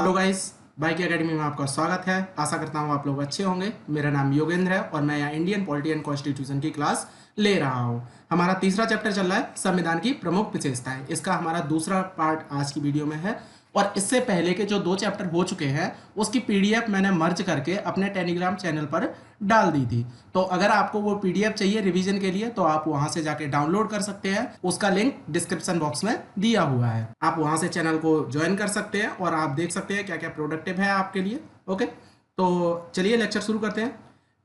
Hello guys, bike academy में आपका स्वागत है। आशा करता हूँ आप लोग अच्छे होंगे। मेरा नाम योगेंद्र है और मैं यहाँ इंडियन पॉलिटी एंड कॉन्स्टिट्यूशन की क्लास ले रहा हूँ। हमारा तीसरा चैप्टर चल रहा है संविधान की प्रमुख विशेषताएं। इसका हमारा दूसरा पार्ट आज की वीडियो में है और इससे पहले के जो 2 चैप्टर हो चुके हैं उसकी पीडीएफ मैंने मर्ज करके अपने टेलीग्राम चैनल पर डाल दी थी। तो अगर आपको वो पीडीएफ चाहिए रिवीजन के लिए तो आप वहां से जाके डाउनलोड कर सकते हैं। उसका लिंक डिस्क्रिप्शन बॉक्स में दिया हुआ है। आप वहां से चैनल को ज्वाइन कर सकते हैं और आप देख सकते हैं क्या क्या प्रोडक्टिव है आपके लिए। ओके, तो चलिए लेक्चर शुरू करते हैं।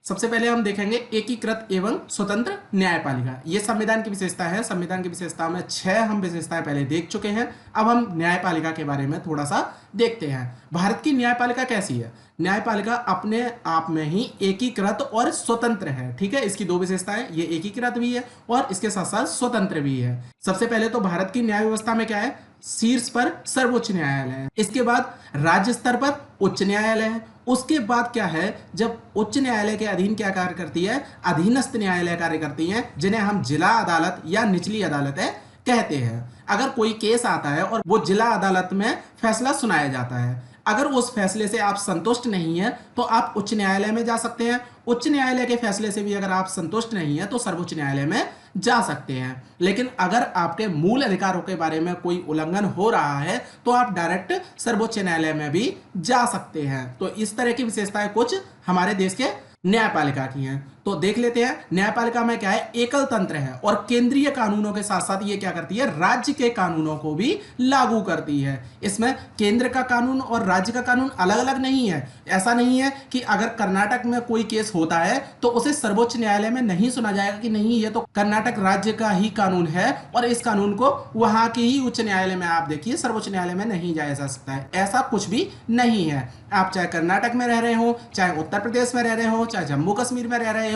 सबसे पहले हम देखेंगे एकीकृत एवं स्वतंत्र न्यायपालिका। ये संविधान की विशेषता है। संविधान की विशेषता में 6 हम विशेषताएं पहले देख चुके हैं। अब हम न्यायपालिका के बारे में थोड़ा सा देखते हैं। भारत की न्यायपालिका कैसी है? न्यायपालिका अपने आप में ही एकीकृत और स्वतंत्र है। ठीक है, इसकी 2 विशेषताएं, ये एकीकृत भी है और इसके साथ साथ स्वतंत्र भी है। सबसे पहले तो भारत की न्याय व्यवस्था में क्या है? शीर्ष पर सर्वोच्च न्यायालय है। इसके बाद राज्य स्तर पर उच्च न्यायालय है। उसके बाद क्या है, जब उच्च न्यायालय के अधीन क्या कार्य करती है? अधीनस्थ न्यायालय कार्य करती हैं, जिन्हें हम जिला अदालत या निचली अदालतें कहते हैं। अगर कोई केस आता है और वो जिला अदालत में फैसला सुनाया जाता है, अगर उस फैसले से आप संतुष्ट नहीं है तो आप उच्च न्यायालय में जा सकते हैं। उच्च न्यायालय के फैसले से भी अगर आप संतुष्ट नहीं है तो सर्वोच्च न्यायालय में जा सकते हैं। लेकिन अगर आपके मूल अधिकारों के बारे में कोई उल्लंघन हो रहा है तो आप डायरेक्ट सर्वोच्च न्यायालय में भी जा सकते हैं। तो इस तरह की विशेषताएं कुछ हमारे देश के न्यायपालिका की हैं। तो देख लेते हैं न्यायपालिका में क्या है। एकल तंत्र है और केंद्रीय कानूनों के साथ साथ ये क्या करती है? राज्य के कानूनों को भी लागू करती है। इसमें केंद्र का कानून और राज्य का कानून अलग अलग नहीं है। ऐसा नहीं है कि अगर कर्नाटक में कोई केस होता है तो उसे सर्वोच्च न्यायालय में नहीं सुना जाएगा कि नहीं, ये तो कर्नाटक राज्य का ही कानून है और इस कानून को वहां के ही उच्च न्यायालय में आप देखिए सर्वोच्च न्यायालय में नहीं जाया जा सकता है। ऐसा कुछ भी नहीं है। आप चाहे कर्नाटक में रह रहे हो, चाहे उत्तर प्रदेश में रह रहे हो, चाहे जम्मू कश्मीर में रह रहे हो,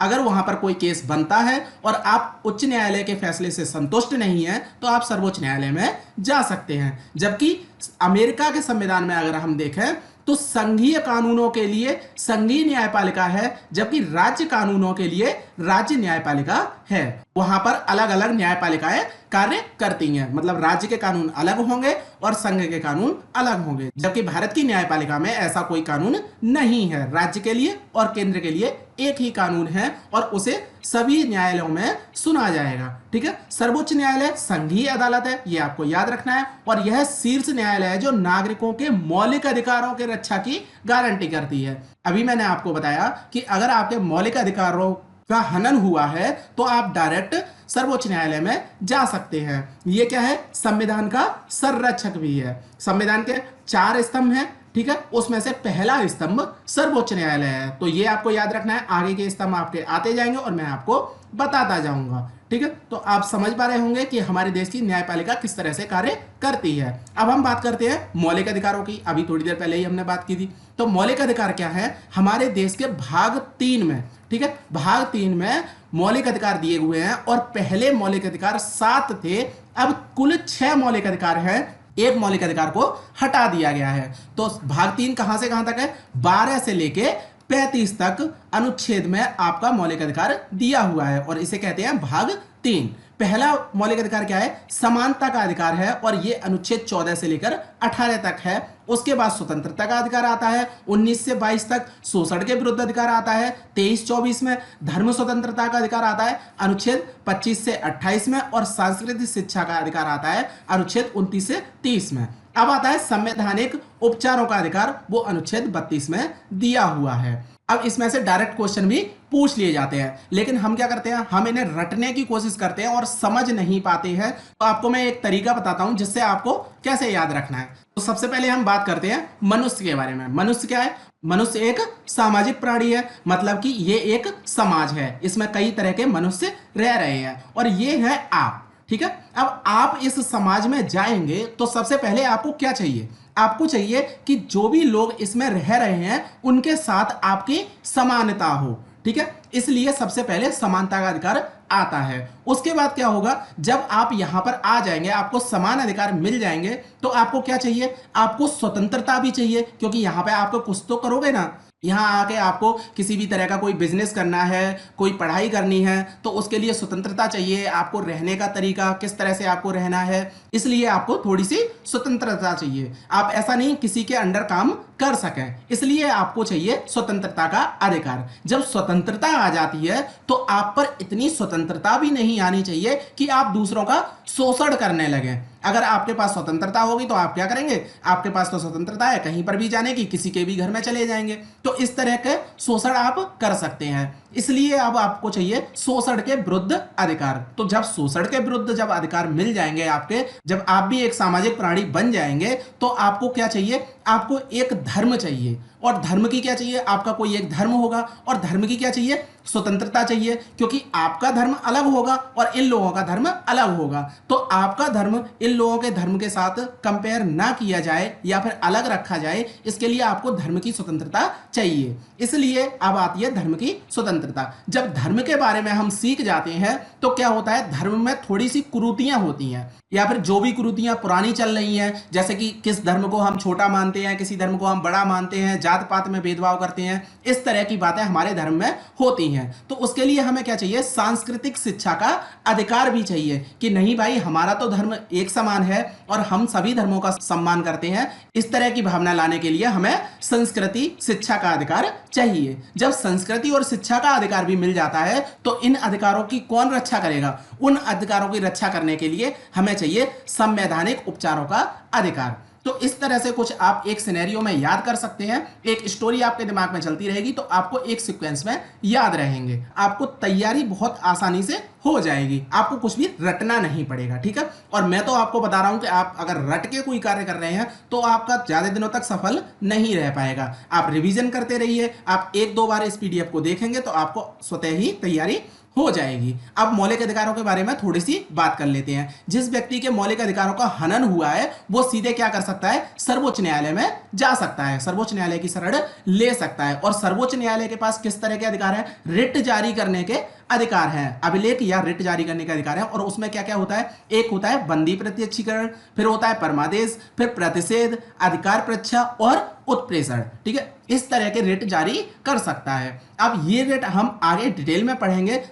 अगर वहां पर कोई केस बनता है और आप उच्च न्यायालय के फैसले से संतुष्ट नहीं है तो आप सर्वोच्च न्यायालय में जा सकते हैं। जबकि अमेरिका के संविधान में अगर हम देखें तो संघीय कानूनों के लिए संघीय न्यायपालिका है, जबकि राज्य कानूनों के लिए राज्य न्यायपालिका है। वहां पर अलग अलग न्यायपालिकाएं कार्य करती हैं। मतलब राज्य के कानून अलग होंगे और संघ के कानून अलग होंगे। जबकि भारत की न्यायपालिका में ऐसा कोई कानून नहीं है। राज्य के लिए और केंद्र के लिए एक ही कानून है और उसे सभी न्यायालयों में सुना जाएगा। ठीक है, सर्वोच्च न्यायालय संघीय अदालत है, ये आपको याद रखना है। और यह शीर्ष न्यायालय है जो नागरिकों के मौलिक अधिकारों के रक्षा की गारंटी करती है। अभी मैंने आपको बताया कि अगर आपके मौलिक अधिकारों का हनन हुआ है तो आप डायरेक्ट सर्वोच्च न्यायालय में जा सकते हैं। ये क्या है? संविधान का संरक्षक भी है। संविधान के 4 स्तंभ हैं। ठीक है, उसमें से पहला स्तंभ सर्वोच्च न्यायालय है। तो ये आपको याद रखना है। आगे के स्तंभ आपके आते जाएंगे और मैं आपको बताता जाऊंगा। ठीक है, तो आप समझ पा रहे होंगे कि हमारे देश की न्यायपालिका किस तरह से कार्य करती है। अब हम बात करते हैं मौलिक अधिकारों की। अभी थोड़ी देर पहले ही हमने बात की थी। तो मौलिक अधिकार क्या है? हमारे देश के भाग 3 में, ठीक है, भाग 3 में मौलिक अधिकार दिए हुए हैं और पहले मौलिक अधिकार 7 थे। अब कुल 6 मौलिक अधिकार हैं। एक मौलिक अधिकार को हटा दिया गया है। तो भाग 3 कहां से कहां तक है? 12 से लेके 35 तक अनुच्छेद में आपका मौलिक अधिकार दिया हुआ है और इसे कहते हैं भाग 3। पहला मौलिक अधिकार क्या है? समानता का अधिकार है और यह अनुच्छेद 14 से लेकर 18 तक है। उसके बाद स्वतंत्रता का अधिकार आता है। 19 से 22 तक शोषण के विरुद्ध अधिकार आता है। 23-24 में धर्म स्वतंत्रता का अधिकार आता है अनुच्छेद 25 से 28 में। और सांस्कृतिक शिक्षा का अधिकार आता है अनुच्छेद 29 से 30 में। अब आता है संवैधानिक उपचारों का अधिकार, वो अनुच्छेद 32 में दिया हुआ है। अब इसमें से डायरेक्ट क्वेश्चन भी पूछ लिए जाते हैं, लेकिन हम क्या करते हैं? हम इन्हें रटने की कोशिश करते हैं और समझ नहीं पाते हैं। तो आपको मैं एक तरीका बताता हूं जिससे आपको कैसे याद रखना है। तो सबसे पहले हम बात करते हैं मनुष्य के बारे में। मनुष्य क्या है? मनुष्य एक सामाजिक प्राणी है। मतलब कि ये एक समाज है, इसमें कई तरह के मनुष्य रह रहे हैं और ये है आप। ठीक है, अब आप इस समाज में जाएंगे तो सबसे पहले आपको क्या चाहिए? आपको चाहिए कि जो भी लोग इसमें रह रहे हैं उनके साथ आपकी समानता हो। ठीक है, इसलिए सबसे पहले समानता का अधिकार आता है। उसके बाद क्या होगा? जब आप यहां पर आ जाएंगे, आपको समान अधिकार मिल जाएंगे, तो आपको क्या चाहिए? आपको स्वतंत्रता भी चाहिए, क्योंकि यहां पे आपको कुछ तो करोगे ना। यहाँ आके आपको किसी भी तरह का कोई बिजनेस करना है, कोई पढ़ाई करनी है, तो उसके लिए स्वतंत्रता चाहिए। आपको रहने का तरीका, किस तरह से आपको रहना है, इसलिए आपको थोड़ी सी स्वतंत्रता चाहिए। आप ऐसा नहीं किसी के अंडर काम कर सकें, इसलिए आपको चाहिए स्वतंत्रता का अधिकार। जब स्वतंत्रता आ जाती है तो आप पर इतनी स्वतंत्रता भी नहीं आनी चाहिए कि आप दूसरों का शोषण करने लगें। अगर आपके पास स्वतंत्रता होगी तो आप क्या करेंगे? आपके पास तो स्वतंत्रता है कहीं पर भी जाने की, किसी के भी घर में चले जाएंगे, तो इस तरह के शोषण आप कर सकते हैं। इसलिए अब आपको चाहिए शोषण के विरुद्ध अधिकार। तो जब शोषण के विरुद्ध जब अधिकार मिल जाएंगे आपके, जब आप भी एक सामाजिक प्राणी बन जाएंगे, तो आपको क्या चाहिए? आपको एक धर्म चाहिए। और धर्म की क्या चाहिए? आपका कोई एक धर्म होगा। और धर्म की क्या चाहिए? स्वतंत्रता चाहिए, क्योंकि आपका धर्म अलग होगा और इन लोगों का धर्म अलग होगा। तो आपका धर्म इन लोगों के धर्म के साथ कंपेयर ना किया जाए या फिर अलग रखा जाए, इसके लिए आपको धर्म की स्वतंत्रता चाहिए। इसलिए अब आती है धर्म की स्वतंत्रता। जब धर्म के बारे में हम सीख जाते हैं तो क्या होता है? धर्म में थोड़ी सी कुरीतियां होती हैं, या फिर जो भी कुरीतियां पुरानी चल रही हैं, जैसे कि किस धर्म को हम छोटा मानते हैं, किसी धर्म को हम बड़ा मानते हैं, जात पात में भेदभाव करते हैं, इस तरह की बातें हमारे धर्म में होती हैं। तो उसके लिए हमें क्या चाहिए? सांस्कृतिक शिक्षा का अधिकार भी चाहिए कि नहीं भाई, हमारा तो धर्म एक समान है और हम सभी धर्मों का सम्मान करते हैं। इस तरह की भावना लाने के लिए हमें संस्कृति शिक्षा का अधिकार चाहिए। जब संस्कृति और शिक्षा का अधिकार भी मिल जाता है तो इन अधिकारों की कौन रक्षा करेगा? उन अधिकारों की रक्षा करने के लिए हमें चाहिए संवैधानिक उपचारों का अधिकार। तो इस तरह से कुछ आप एक सिनेरियो में याद कर सकते हैं, एक स्टोरी आपके दिमाग में चलती रहेगी तो आपको एक सीक्वेंस में याद रहेंगे। आपको तैयारी बहुत आसानी से हो जाएगी, आपको कुछ भी रटना नहीं पड़ेगा, ठीक है। और मैं तो आपको बता रहा हूं कि आप अगर रट के कोई कार्य कर रहे हैं तो आपका ज्यादा दिनों तक सफल नहीं रह पाएगा। आप रिवीजन करते रहिए, आप एक दो बार इस पीडीएफ को देखेंगे तो आपको स्वतः ही तैयारी हो जाएगी। अब मौलिक अधिकारों के बारे में थोड़ी सी बात कर लेते हैं। जिस व्यक्ति के मौलिक अधिकारों का हनन हुआ है वो सीधे क्या कर सकता है? सर्वोच्च न्यायालय में जा सकता है, सर्वोच्च न्यायालय की शरण ले सकता है। और सर्वोच्च न्यायालय के पास किस तरह के अधिकार है? रिट जारी करने के अधिकार है, अभिलेख या रिट जारी करने का अधिकार है। और उसमें क्या क्या होता है? एक होता है बंदी प्रत्यक्षीकरण, फिर होता है परमादेश, फिर प्रतिषेध, अधिकार परीक्षा और उत्प्रेषण, ठीक है। इस तरह के रिट जारी कर सकता है। अब ये रिट हम आगे डिटेल में पढ़ेंगे,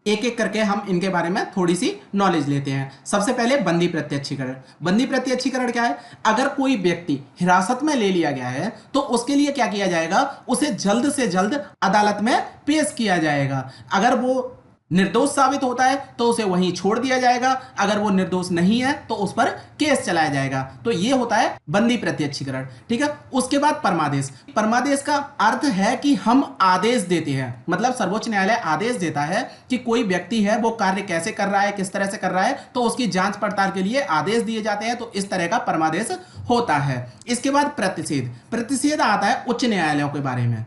एक एक करके हम इनके बारे में थोड़ी सी नॉलेज लेते हैं। सबसे पहले बंदी प्रत्यक्षीकरण। बंदी प्रत्यक्षीकरण क्या है? अगर कोई व्यक्ति हिरासत में ले लिया गया है तो उसके लिए क्या किया जाएगा? उसे जल्द से जल्द अदालत में पेश किया जाएगा। अगर वो निर्दोष साबित होता है तो उसे वहीं छोड़ दिया जाएगा, अगर वो निर्दोष नहीं है तो उस पर केस चलाया जाएगा। तो ये होता है बंदी प्रत्यक्षीकरण, ठीक है। उसके बाद परमादेश। परमादेश का अर्थ है कि हम आदेश देते हैं, मतलब सर्वोच्च न्यायालय आदेश देता है कि कोई व्यक्ति है वो कार्य कैसे कर रहा है, किस तरह से कर रहा है, तो उसकी जांच पड़ताल के लिए आदेश दिए जाते हैं। तो इस तरह का परमादेश होता है। इसके बाद प्रतिषेध। प्रतिषेध आता है उच्च न्यायालयों के बारे में।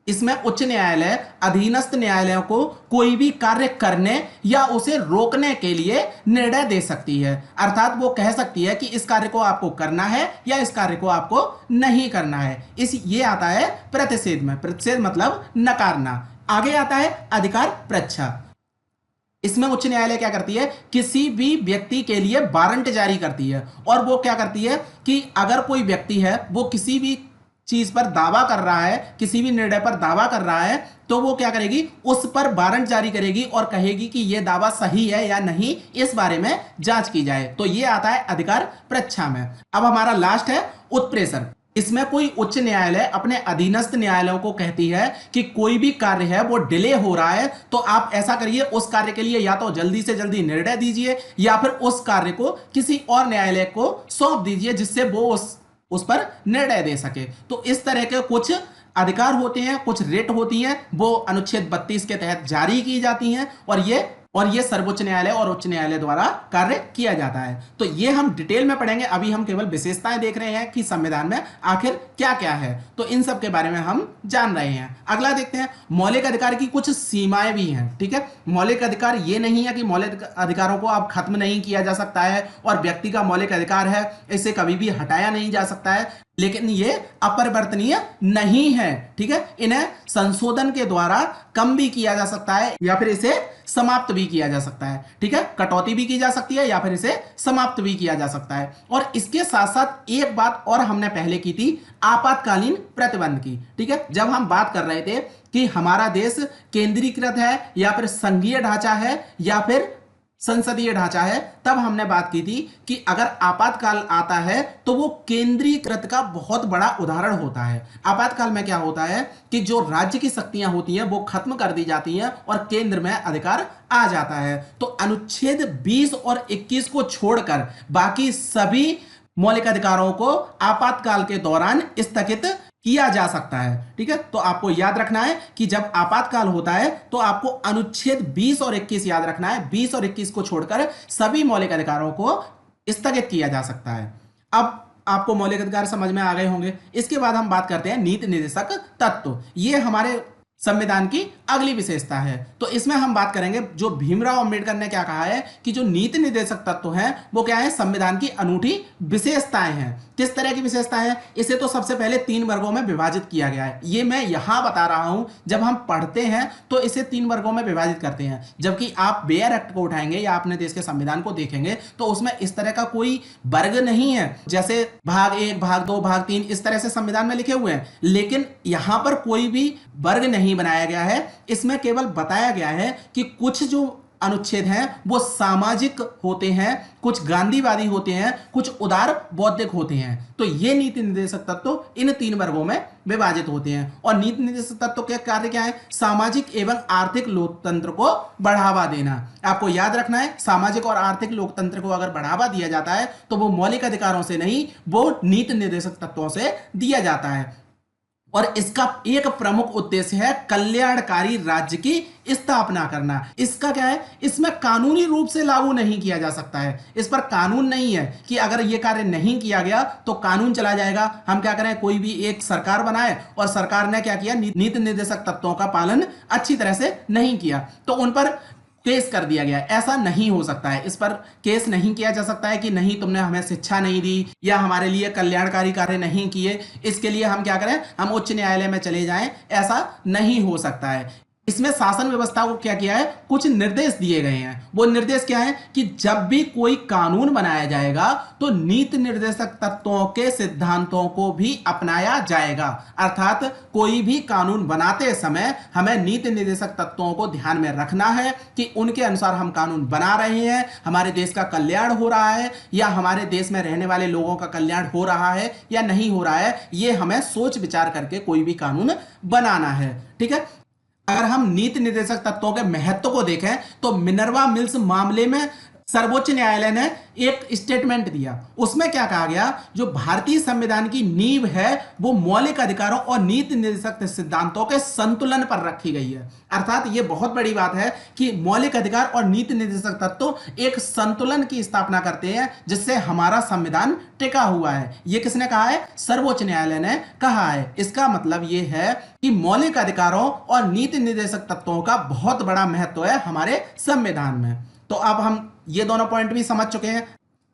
इसमें उच्च न्यायालय अधीनस्थ न्यायालयों को कोई भी कार्य करने या उसे रोकने के लिए निर्णय दे सकती है। अर्थात वो कह सकती है कि इस कार्य को आपको करना है या इस कार्य को आपको नहीं करना है। ये आता है प्रतिषेध में। प्रतिषेध मतलब नकारना। आगे आता है अधिकार परीक्षा। इसमें उच्च न्यायालय क्या करती है? किसी भी व्यक्ति के लिए वारंट जारी करती है। और वो क्या करती है कि अगर कोई व्यक्ति है वो किसी भी चीज पर दावा कर रहा है, किसी भी निर्णय पर दावा कर रहा है, तो वो क्या करेगी? उस पर वारंट जारी करेगी और कहेगी कि यह दावा सही है या नहीं, इस बारे में जांच की जाए। तो ये आता है अधिकार परीक्षा में। अब हमारा लास्ट है उत्प्रेषण। इसमें कोई उच्च न्यायालय अपने अधीनस्थ न्यायालयों को कहती है कि कोई भी कार्य है वो डिले हो रहा है तो आप ऐसा करिए, उस कार्य के लिए या तो जल्दी से जल्दी निर्णय दीजिए या फिर उस कार्य को किसी और न्यायालय को सौंप दीजिए जिससे वो उस पर निर्णय दे सके। तो इस तरह के कुछ अधिकार होते हैं, कुछ रेट होती हैं, वो अनुच्छेद 32 के तहत जारी की जाती हैं और ये सर्वोच्च न्यायालय और उच्च न्यायालय द्वारा कार्य किया जाता है। तो ये हम डिटेल में पढ़ेंगे। अभी हम केवल विशेषताएं देख रहे हैं कि संविधान में आखिर क्या क्या है, तो इन सब के बारे में हम जान रहे हैं। अगला देखते हैं, मौलिक अधिकार की कुछ सीमाएं भी हैं, ठीक है। मौलिक अधिकार ये नहीं है कि मौलिक अधिकारों को अब खत्म नहीं किया जा सकता है और व्यक्ति का मौलिक अधिकार है इसे कभी भी हटाया नहीं जा सकता है। लेकिन ये अपरिवर्तनीय नहीं है। ठीक है, इन्हें संशोधन के द्वारा कम भी किया जा सकता है या फिर इसे समाप्त भी किया जा सकता है। ठीक है, कटौती भी की जा सकती है या फिर इसे समाप्त भी किया जा सकता है। और इसके साथ साथ एक बात और हमने पहले की थी, आपातकालीन प्रतिबंध की। ठीक है, जब हम बात कर रहे थे कि हमारा देश केंद्रीकृत है या फिर संघीय ढांचा है या फिर संसदीय ढांचा है, तब हमने बात की थी कि अगर आपातकाल आता है तो वो केंद्रीकृत का बहुत बड़ा उदाहरण होता है। आपातकाल में क्या होता है कि जो राज्य की शक्तियां होती हैं वो खत्म कर दी जाती हैं और केंद्र में अधिकार आ जाता है। तो अनुच्छेद 20 और 21 को छोड़कर बाकी सभी मौलिक अधिकारों को आपातकाल के दौरान स्थगित किया जा सकता है। ठीक है, तो आपको याद रखना है कि जब आपातकाल होता है तो आपको अनुच्छेद 20 और 21 याद रखना है। 20 और 21 को छोड़कर सभी मौलिक अधिकारों को स्थगित किया जा सकता है। अब आपको मौलिक अधिकार समझ में आ गए होंगे। इसके बाद हम बात करते हैं नीति निर्देशक तत्व। ये हमारे संविधान की अगली विशेषता है। तो इसमें हम बात करेंगे, जो भीमराव अंबेडकर ने क्या कहा है कि जो नीति निर्देशक तत्व हैं वो क्या है, संविधान की अनूठी विशेषताएं हैं। किस तरह की विशेषताएं हैं? इसे तो सबसे पहले 3 वर्गों में विभाजित किया गया है। ये मैं यहां बता रहा हूं, जब हम पढ़ते हैं तो इसे 3 वर्गों में विभाजित करते हैं, जबकि आप बेयर एक्ट को उठाएंगे या अपने देश के संविधान को देखेंगे तो उसमें इस तरह का कोई वर्ग नहीं है। जैसे भाग 1, भाग 2, भाग 3 इस तरह से संविधान में लिखे हुए हैं, लेकिन यहां पर कोई भी वर्ग नहीं बनाया गया है। इसमें केवल बताया गया है कि कुछ जो अनुच्छेद हैं वो सामाजिक होते हैं, कुछ गांधीवादी होते हैं, कुछ उदार बौद्धिक होते हैं। तो ये नीति निर्देशक तत्व इन 3 वर्गों में विभाजित होते हैं। और नीति निर्देशक तत्व के कार्य क्या है? सामाजिक एवं आर्थिक लोकतंत्र को बढ़ावा देना। आपको याद रखना है, सामाजिक और आर्थिक लोकतंत्र को अगर बढ़ावा दिया जाता है तो वो मौलिक अधिकारों से नहीं, वो नीति निर्देशक तत्वों से दिया जाता है। और इसका एक प्रमुख उद्देश्य है कल्याणकारी राज्य की स्थापना करना। इसका क्या है, इसमें कानूनी रूप से लागू नहीं किया जा सकता है। इस पर कानून नहीं है कि अगर यह कार्य नहीं किया गया तो कानून चला जाएगा। हम क्या करें, कोई भी एक सरकार बनाए और सरकार ने क्या किया, नीति निर्देशक तत्वों का पालन अच्छी तरह से नहीं किया तो उन पर केस कर दिया गया। ऐसा नहीं हो सकता है। इस पर केस नहीं किया जा सकता है कि नहीं तुमने हमें शिक्षा नहीं दी या हमारे लिए कल्याणकारी कार्य नहीं किए, इसके लिए हम क्या करें, हम उच्च न्यायालय में चले जाएं। ऐसा नहीं हो सकता है। इसमें शासन व्यवस्था को क्या किया है, कुछ निर्देश दिए गए हैं। वो निर्देश क्या है कि जब भी कोई कानून बनाया जाएगा तो नीति निर्देशक तत्वों के सिद्धांतों को भी अपनाया जाएगा। अर्थात कोई भी कानून बनाते समय हमें नीति निर्देशक तत्वों को ध्यान में रखना है कि उनके अनुसार हम कानून बना रहे हैं, हमारे देश का कल्याण हो रहा है या हमारे देश में रहने वाले लोगों का कल्याण हो रहा है या नहीं हो रहा है। ये हमें सोच विचार करके कोई भी कानून बनाना है। ठीक है, अगर हम नीति निर्देशक तत्वों के महत्व को देखें तो मिनर्वा मिल्स मामले में सर्वोच्च न्यायालय ने एक स्टेटमेंट दिया। उसमें क्या कहा गया, जो भारतीय संविधान की नींव है वो मौलिक अधिकारों और नीति निर्देशक सिद्धांतों के संतुलन पर रखी गई है। अर्थात ये बहुत बड़ी बात है कि मौलिक अधिकार और नीति निर्देशक तत्व एक संतुलन की स्थापना करते हैं जिससे हमारा संविधान टिका हुआ है। ये किसने कहा है? सर्वोच्च न्यायालय ने कहा है। इसका मतलब ये है कि मौलिक अधिकारों और नीति निर्देशक तत्वों का बहुत बड़ा महत्व है हमारे संविधान में। तो अब हम ये दोनों पॉइंट भी समझ चुके हैं।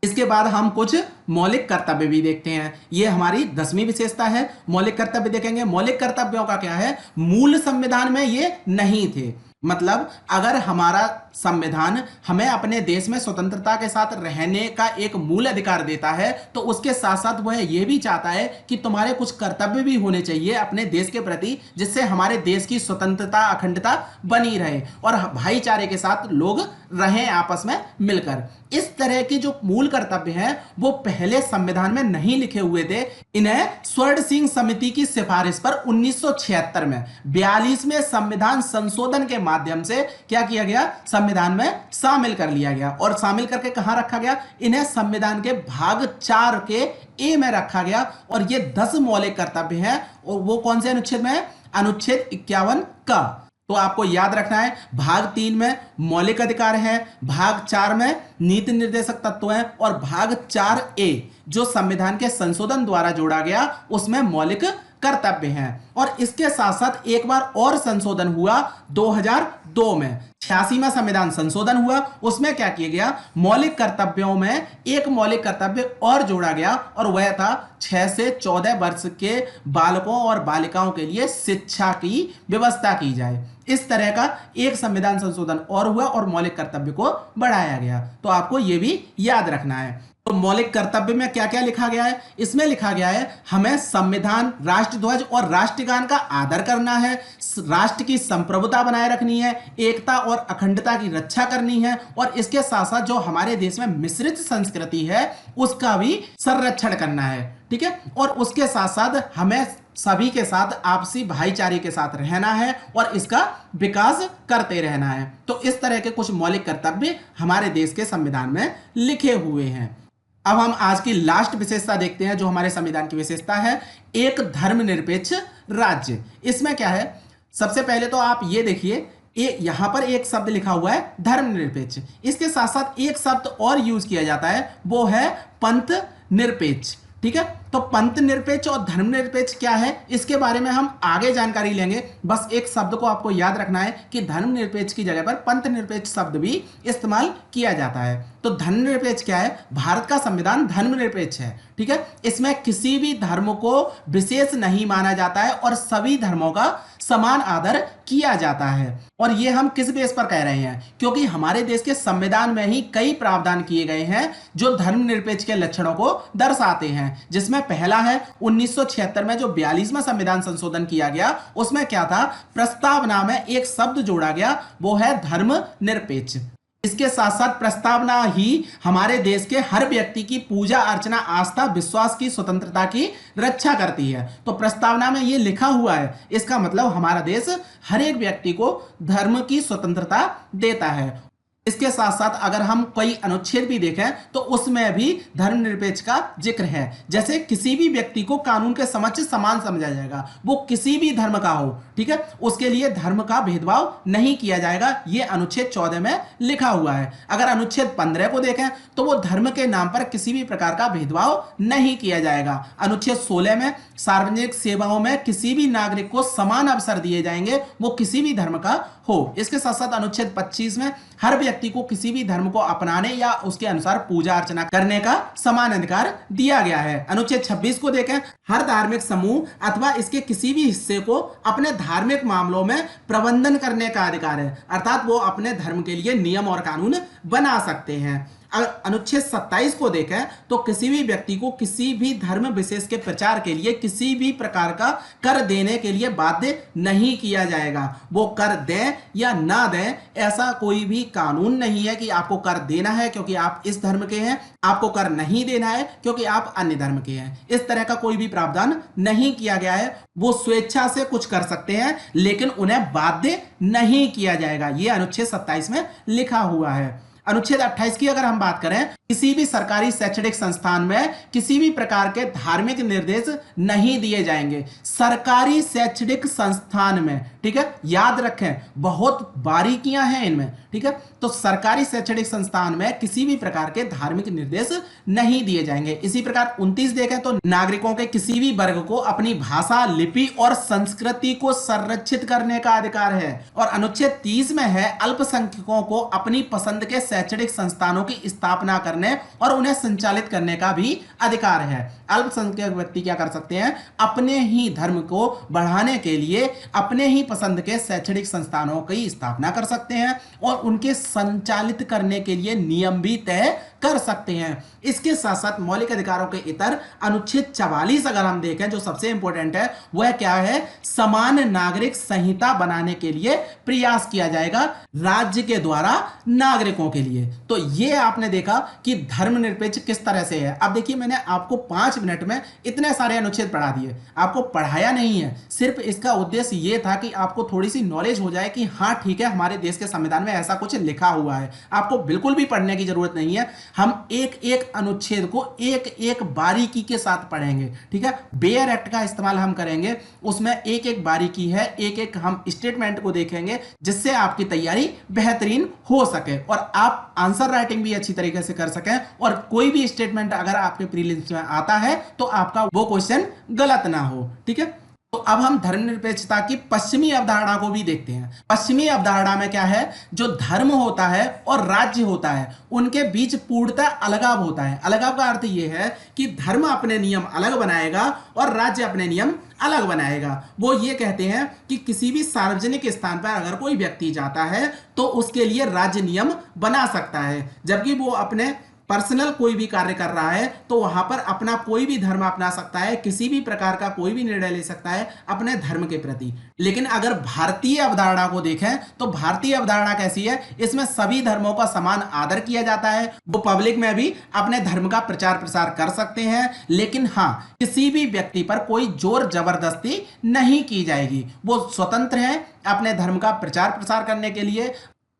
इसके बाद हम कुछ मौलिक कर्तव्य भी देखते हैं। ये हमारी 10वीं विशेषता है। मौलिक कर्तव्य देखेंगे। मौलिक कर्तव्यों का क्या है, मूल संविधान में ये नहीं थे। मतलब अगर हमारा संविधान हमें अपने देश में स्वतंत्रता के साथ रहने का एक मूल अधिकार देता है तो उसके साथ साथ वह यह भी चाहता है कि तुम्हारे कुछ कर्तव्य भी होने चाहिए अपने देश के प्रति, जिससे हमारे देश की स्वतंत्रता अखंडता बनी रहे और भाईचारे के साथ लोग रहें आपस में मिलकर। इस तरह के जो मूल कर्तव्य हैं वो पहले संविधान में नहीं लिखे हुए थे। इन्हें स्वर्ण सिंह समिति की सिफारिश पर 1976 में 42वें संविधान संशोधन के माध्यम से क्या किया गया, संविधान में शामिल कर लिया गया। और शामिल करके कहां रखा गया, इन्हें संविधान के भाग 4 के ए में रखा गया। और ये 10 मौलिक कर्तव्य हैं। और वो कौन से अनुच्छेद में है? अनुच्छेद 51 का। तो आपको याद रखना है, भाग 3 में मौलिक अधिकार है, भाग 4 में नीति निर्देशक तत्व हैं और भाग 4A जो संविधान के संशोधन द्वारा जोड़ा गया उसमें मौलिक कर्तव्य हैं। और इसके साथ साथ एक बार और संशोधन हुआ 2002 में, 86वां संविधान संशोधन हुआ। उसमें क्या किया गया, मौलिक कर्तव्यों में एक मौलिक कर्तव्य और जोड़ा गया और वह था 6 से 14 वर्ष के बालकों और बालिकाओं के लिए शिक्षा की व्यवस्था की जाए। इस तरह का एक संविधान संशोधन और हुआ और मौलिक कर्तव्य को बढ़ाया गया। तो आपको यह भी याद रखना है। तो मौलिक कर्तव्य में क्या क्या लिखा गया है, इसमें लिखा गया है हमें संविधान, राष्ट्रध्वज और राष्ट्रगान का आदर करना है, राष्ट्र की संप्रभुता बनाए रखनी है, एकता और अखंडता की रक्षा करनी है, और इसके साथ साथ जो हमारे देश में मिश्रित संस्कृति है उसका भी संरक्षण करना है। ठीक है, और उसके साथ साथ हमें सभी के साथ आपसी भाईचारे के साथ रहना है और इसका विकास करते रहना है। तो इस तरह के कुछ मौलिक कर्तव्य हमारे देश के संविधान में लिखे हुए हैं। अब हम आज की लास्ट विशेषता देखते हैं जो हमारे संविधान की विशेषता है, एक धर्मनिरपेक्ष राज्य। इसमें क्या है, सबसे पहले तो आप ये देखिए, यहां पर एक शब्द लिखा हुआ है धर्मनिरपेक्ष, इसके साथ साथ एक शब्द और यूज किया जाता है, वो है पंथ निरपेक्ष। ठीक है, तो पंथ निरपेक्ष और धर्मनिरपेक्ष क्या है इसके बारे में हम आगे जानकारी लेंगे। बस एक शब्द को आपको याद रखना है कि धर्मनिरपेक्ष की जगह पर पंथ निरपेक्ष शब्द भी इस्तेमाल किया जाता है। तो धर्मनिरपेक्ष क्या है, भारत का संविधान धर्मनिरपेक्ष है। ठीक है, इसमें किसी भी धर्म को विशेष नहीं माना जाता है और सभी धर्मों का समान आदर किया जाता है। और ये हम किस बेस पर कह रहे हैं, क्योंकि हमारे देश के संविधान में ही कई प्रावधान किए गए हैं जो धर्मनिरपेक्ष के लक्षणों को दर्शाते हैं। जिसमें पहला है 1976 में जो 42वां संविधान संशोधन किया गया, उसमें क्या था, प्रस्तावना में एक शब्द जोड़ा गया, वो है धर्मनिरपेक्ष। इसके साथ साथ प्रस्तावना ही हमारे देश के हर व्यक्ति की पूजा अर्चना, आस्था, विश्वास की स्वतंत्रता की रक्षा करती है। तो प्रस्तावना में ये लिखा हुआ है, इसका मतलब हमारा देश हर एक व्यक्ति को धर्म की स्वतंत्रता देता है। इसके साथ साथ अगर हम कोई अनुच्छेद भी देखें तो उसमें भी धर्मनिरपेक्ष का जिक्र है। जैसे किसी भी व्यक्ति को कानून के समक्ष समान समझा जाएगा, वो किसी भी धर्म का हो। ठीक है, उसके लिए धर्म का भेदभाव नहीं किया जाएगा, ये अनुच्छेद 14 में लिखा हुआ है। अगर अनुच्छेद 15 को देखें तो वो धर्म के नाम पर किसी भी प्रकार का भेदभाव नहीं किया जाएगा। अनुच्छेद 16 में सार्वजनिक सेवाओं में किसी भी नागरिक को समान अवसर दिए जाएंगे, वो किसी भी धर्म का हो। इसके साथ साथ अनुच्छेद 25 में हर व्यक्ति को किसी भी धर्म को अपनाने या उसके अनुसार पूजा अर्चना करने का समान अधिकार दिया गया है। अनुच्छेद 26 को देखें, हर धार्मिक समूह अथवा इसके किसी भी हिस्से को अपने धार्मिक मामलों में प्रबंधन करने का अधिकार है, अर्थात वो अपने धर्म के लिए नियम और कानून बना सकते हैं। अगर अनुच्छेद 27 को देखें तो किसी भी व्यक्ति को किसी भी धर्म विशेष के प्रचार के लिए किसी भी प्रकार का कर देने के लिए बाध्य नहीं किया जाएगा। वो कर दें या ना दें, ऐसा कोई भी कानून नहीं है कि आपको कर देना है क्योंकि आप इस धर्म के हैं, आपको कर नहीं देना है क्योंकि आप अन्य धर्म के हैं। इस तरह का कोई भी प्रावधान नहीं किया गया है। वो स्वेच्छा से कुछ कर सकते हैं लेकिन उन्हें बाध्य नहीं किया जाएगा, ये अनुच्छेद 27 में लिखा हुआ है। अनुच्छेद 28 की अगर हम बात करें, किसी भी सरकारी शैक्षणिक संस्थान में किसी भी प्रकार के धार्मिक निर्देश नहीं दिए जाएंगे। सरकारी शैक्षणिक संस्थान में, ठीक है, याद रखें, बहुत बारीकियां हैं इनमें। ठीक है, तो सरकारी शैक्षणिक संस्थान में किसी भी प्रकार के धार्मिक निर्देश नहीं दिए जाएंगे। इसी प्रकार 29 देखें तो नागरिकों के किसी भी वर्ग को अपनी भाषा, लिपि और संस्कृति को संरक्षित करने का अधिकार है। और अनुच्छेद 30 में है अल्पसंख्यकों को अपनी पसंद के शैक्षणिक संस्थानों की स्थापना करने और उन्हें संचालित करने का भी अधिकार है। अल्पसंख्यक व्यक्ति क्या कर सकते हैं, अपने ही धर्म को बढ़ाने के लिए अपने ही पसंद के शैक्षणिक संस्थानों की स्थापना कर सकते हैं और उनके संचालित करने के लिए नियम भी तय कर सकते हैं। इसके साथ साथ मौलिक अधिकारों के इतर अनुच्छेद 44 अगर हम देखें, जो सबसे इंपॉर्टेंट है, वह क्या है, समान नागरिक संहिता बनाने के लिए प्रयास किया जाएगा राज्य के द्वारा नागरिकों के लिए। तो ये आपने देखा कि धर्मनिरपेक्ष किस तरह से है। अब देखिए, मैंने आपको 5 मिनट में इतने सारे अनुच्छेद पढ़ा दिए, आपको पढ़ाया नहीं है, सिर्फ इसका उद्देश्य ये था कि आपको थोड़ी सी नॉलेज हो जाए कि हाँ ठीक है, हमारे देश के संविधान में ऐसा कुछ लिखा हुआ है। आपको बिल्कुल भी पढ़ने की जरूरत नहीं है, हम एक एक अनुच्छेद को एक एक बारीकी के साथ पढ़ेंगे। ठीक है, बेयर एक्ट का इस्तेमाल हम करेंगे, उसमें एक एक बारीकी है, एक एक हम स्टेटमेंट को देखेंगे जिससे आपकी तैयारी बेहतरीन हो सके और आप आंसर राइटिंग भी अच्छी तरीके से कर सकें और कोई भी स्टेटमेंट अगर आपके प्रीलिम्स में आता है तो आपका वो क्वेश्चन गलत ना हो। ठीक है, तो अब हम धर्मनिरपेक्षता की पश्चिमी अवधारणा को भी देखते हैं। पश्चिमी अवधारणा में क्या है, जो धर्म होता है और राज्य होता है उनके बीच पूर्णतः अलगाव होता है। अलगाव का अर्थ यह है कि धर्म अपने नियम अलग बनाएगा और राज्य अपने नियम अलग बनाएगा। वो ये कहते हैं कि किसी भी सार्वजनिक स्थान पर अगर कोई व्यक्ति जाता है तो उसके लिए राज्य नियम बना सकता है, जबकि वो अपने पर्सनल कोई भी कार्य कर रहा है तो वहां पर अपना कोई भी धर्म अपना सकता है, किसी भी प्रकार का कोई भी निर्णय ले सकता है अपने धर्म के प्रति। लेकिन अगर भारतीय अवधारणा को देखें तो भारतीय अवधारणा कैसी है, इसमें सभी धर्मों का समान आदर किया जाता है। वो पब्लिक में भी अपने धर्म का प्रचार प्रसार कर सकते हैं, लेकिन हाँ, किसी भी व्यक्ति पर कोई जोर जबरदस्ती नहीं की जाएगी। वो स्वतंत्र है अपने धर्म का प्रचार प्रसार करने के लिए,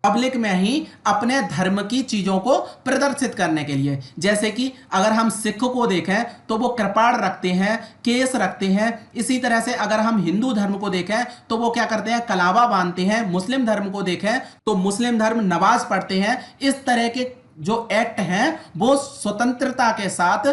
पब्लिक में ही अपने धर्म की चीजों को प्रदर्शित करने के लिए। जैसे कि अगर हम सिख को देखें तो वो कृपाण रखते हैं, केस रखते हैं। इसी तरह से अगर हम हिंदू धर्म को देखें तो वो क्या करते हैं, कलावा बांधते हैं। मुस्लिम धर्म को देखें तो मुस्लिम धर्म नमाज पढ़ते हैं। इस तरह के जो एक्ट हैं वो स्वतंत्रता के साथ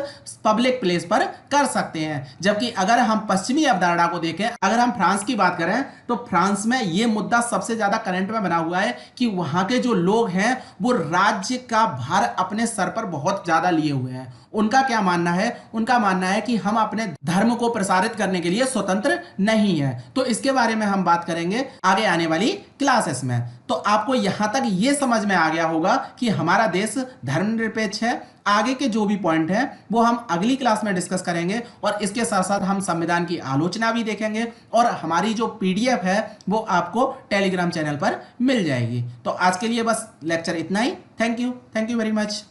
पब्लिक प्लेस पर कर सकते हैं। जबकि अगर हम पश्चिमी अवधारणा को देखें, अगर हम फ्रांस की बात करें तो फ्रांस में ये मुद्दा सबसे ज्यादा करंट में बना हुआ है कि वहां के जो लोग हैं वो राज्य का भार अपने सर पर बहुत ज्यादा लिए हुए हैं। उनका क्या मानना है, उनका मानना है कि हम अपने धर्म को प्रसारित करने के लिए स्वतंत्र नहीं है। तो इसके बारे में हम बात करेंगे आगे आने वाली क्लासेस में। तो आपको यहां तक ये समझ में आ गया होगा कि हमारा देश धर्मनिरपेक्ष है। आगे के जो भी पॉइंट हैं वो हम अगली क्लास में डिस्कस करेंगे और इसके साथ साथ हम संविधान की आलोचना भी देखेंगे और हमारी जो पीडीएफ है वो आपको टेलीग्राम चैनल पर मिल जाएगी। तो आज के लिए बस लेक्चर इतना ही। Thank you very much.